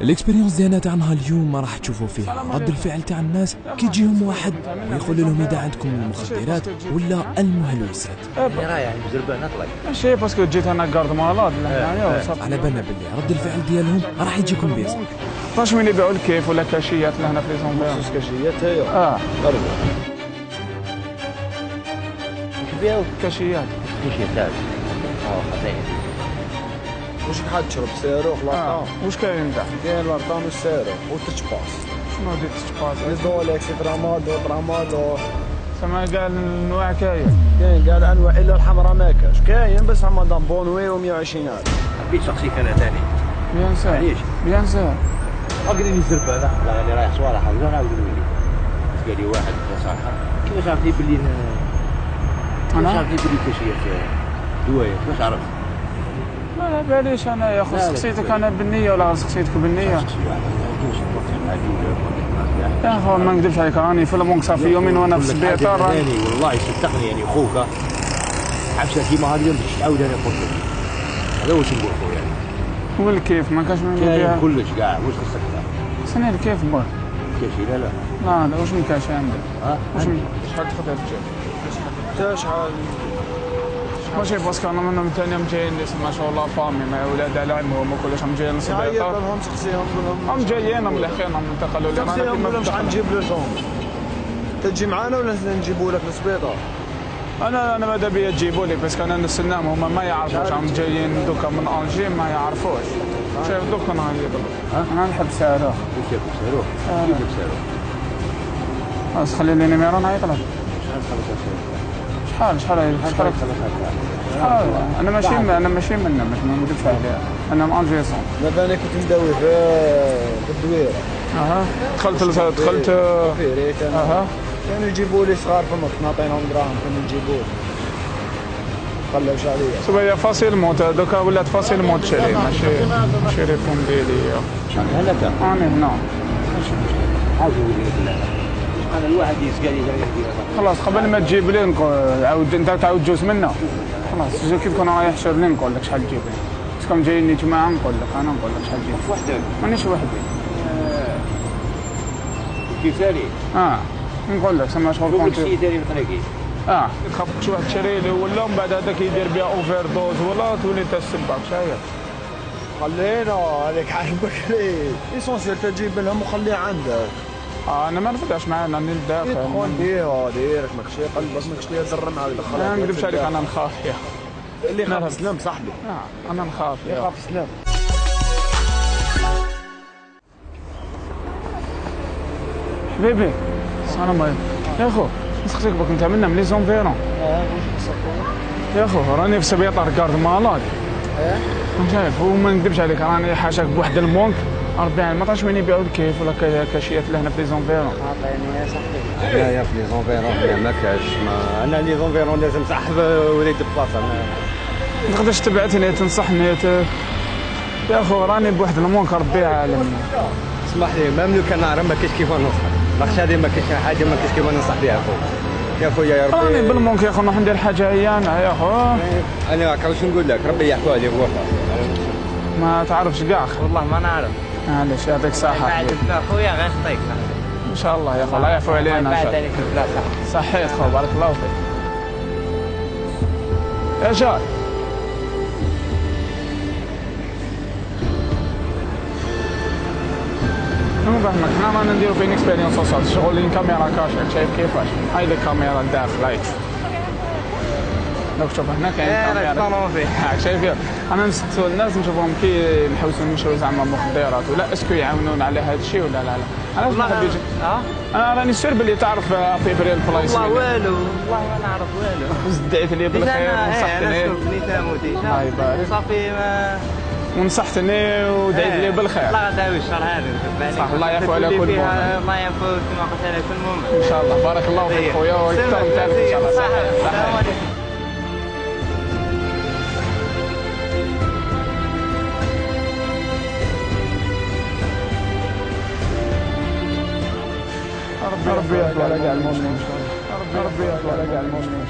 الاكسبيريونس ديالنا تاع نهار اليوم ما راح تشوفوا فيها رد الفعل تاع الناس كي يجيهم واحد ويقول لهم اذا عندكم المخدرات ولا المهلوسات. اللي رايح بزربان اطلق ماشي باسكو جيت انا كارد مالاد على بالنا باللي رد الفعل ديالهم راح يجيكم بيزا. واش من يبيعوا الكيف ولا كاشيات لهنا في ليزونفير؟ كاشيات هي كيبيعوا كاشيات كاشيات خطير. واش بحال تشرب سيرو خلاص. واش كاين كاع؟ كاين الارقام والسيرو والتشباس. شنو هادي التشباس؟ الدوليكس ترامادول ترامادول سما كاع الانواع كاين كاع الانواع الا الحمراء ما كاش كاين بس رمضان بونوي و120,000. حبيت شخصي انا ثاني بيان سير معليش بيان سير اقدر نزرب انا اللي رايح صوالح هذا نعاود نقول لك قال لي واحد صالحه كيفاش عرفتي باللي كيفاش عرفتي باللي كاشيات دوايا كيفاش عرفت؟ لا باليش انا يا خو سقسيتك انا بالنيه ولا سقسيتك بالنيه؟ يا خو ما نكذبش عليك راني في المونك صافي يومين وانا في السبيطار والله صدقني يعني خوك عفسه كيما هذه باش تعاود انا قلت لك هذا واش نقول خويا والكيف ما كاش من كاين كلش كاع واش خصك سني الكيف بون كاشي لا لا واش من كاش عندك؟ واش شحال تاخذ هاد الجيب؟ حتى شحال ماشي باسكو انا منهم ثاني جايين ما شاء الله فامي مع ولاد على عمهم وكلش هم جايين للسبيطار. هم سقسيهم هم جايين من الاخير انتقلوا لي انا كيما شحال نجيب لهم تجي معانا ولا نجيبوا لك للسبيطار؟ انا ماذا بيا تجيبوا لي باسكو انا نستناهم هما ما يعرفوش هم جايين دوكا من الجي ما يعرفوش. شوف دوكا انا انا نحب سعره. واش ياكل سعره؟ كيف سعره؟ خلاص خلي لي نيميرو نعيط لك. شحال انا ماشي منا باش ما نكذبش عليها انا من الجيسون. دابا انا كنت نداوي في الدويره. دخلت فيريت انا. كانوا يجيبوا لي صغار في النص نعطينهم دراهم كانوا يجيبوا لي. خلاوش عليا. سبايا فاصيل موت دوكا ولات فاصيل موت شري ماشي ريفون ديالي. هنا انا هنا. عاود لك انا الواحد يسقى لي خلاص قبل ما تجيب لي عاود انت تعاود جوز منا خلاص كي تكون رايح شرني نقول لك شحال تجيب لي باسكو جايني جماعه نقول لك شحال تجيب وحدك مانيش وحدي كيف ثاني نقول لك سما شغل كنت شي ثاني بطريقي تخاف شي واحد تشري لي ولا من بعد هذاك يدير بها اوفر دوز ولا تولي انت السباك شايف خلينا هذيك حاجه بكري ايسونسيال تجيب لهم وخليه عندك. انا ما نبداش معانا ني الداخل ديرك ماكش قلبك ماكش ليا ضر مع الدخل. ما نكذبش عليك انا نخاف اللي يخاف سلام صاحبي. انا نخاف يخاف سلام. حبيبي السلام عليكم يا خو نسقسيك بك انت منا من لي زونفيرون. يا خو راني في سبيطار كارد مالاد. شايف وما نكذبش عليك راني حاشاك بواحد المونك 40 ما طاش وين يبيعوا الكيف ولا كاشيات لهنا في لي زونفيرون. عطيني يا صاحبي. هنايا في لي زونفيرون ما كاش انا لي زونفيرون لازم صاحب وليد البلاصه ما تقدرش تبعثني تنصحني يا خو راني بواحد المونك ربي عالم. اسمح لي مملوك انا ما كاينش كيف ننصح لاخش هذه ما كاينش حاجه ما كاينش كيف ننصح بها يا خويا يا ربي. راني بالمونك يا خو نروح ندير حاجه عيانه يا خو. انا واش نقول لك ربي يحفظ عليك وفاء. ما تعرفش كاع والله ما نعرف. معليش يعطيك الصحه بعد خويا غير خطيك ان شاء الله يا خو الله يعفو علينا. بعد عليك البلاصه صحيت خو بارك الله فيك. يا جار نفهمك حنا رانا نديرو فين اكسبيريونس وصلت شغل كاميرا كاشك شايف كيفاش هاي الكاميرا الداخل هاي لو شوف هنا كاين كاميرا شايف انا نسقسو الناس نشوفهم كي نحوسوا نمشيو زعما مخدرات ولا اسكو يعاونونا على هذا الشيء ولا لا انا ما نحب انا راني سير باللي تعرف ابيبري البلايص والله والو والله ما نعرف والو زدعت لي بالخير ونصحتني هاي بارك صافي ما ونصحتني ودعيت لي بالخير. الله غداوي الشهر هذا صح الله يعفو على كل مؤمن. الله يعفو كما قلت على كل مؤمن ان شاء الله بارك الله فيك خويا ويكثر من ذلك ان شاء الله. السلام عليكم. ربي يعفو على كاع المؤمنين. ربي يعفو على كاع المؤمنين.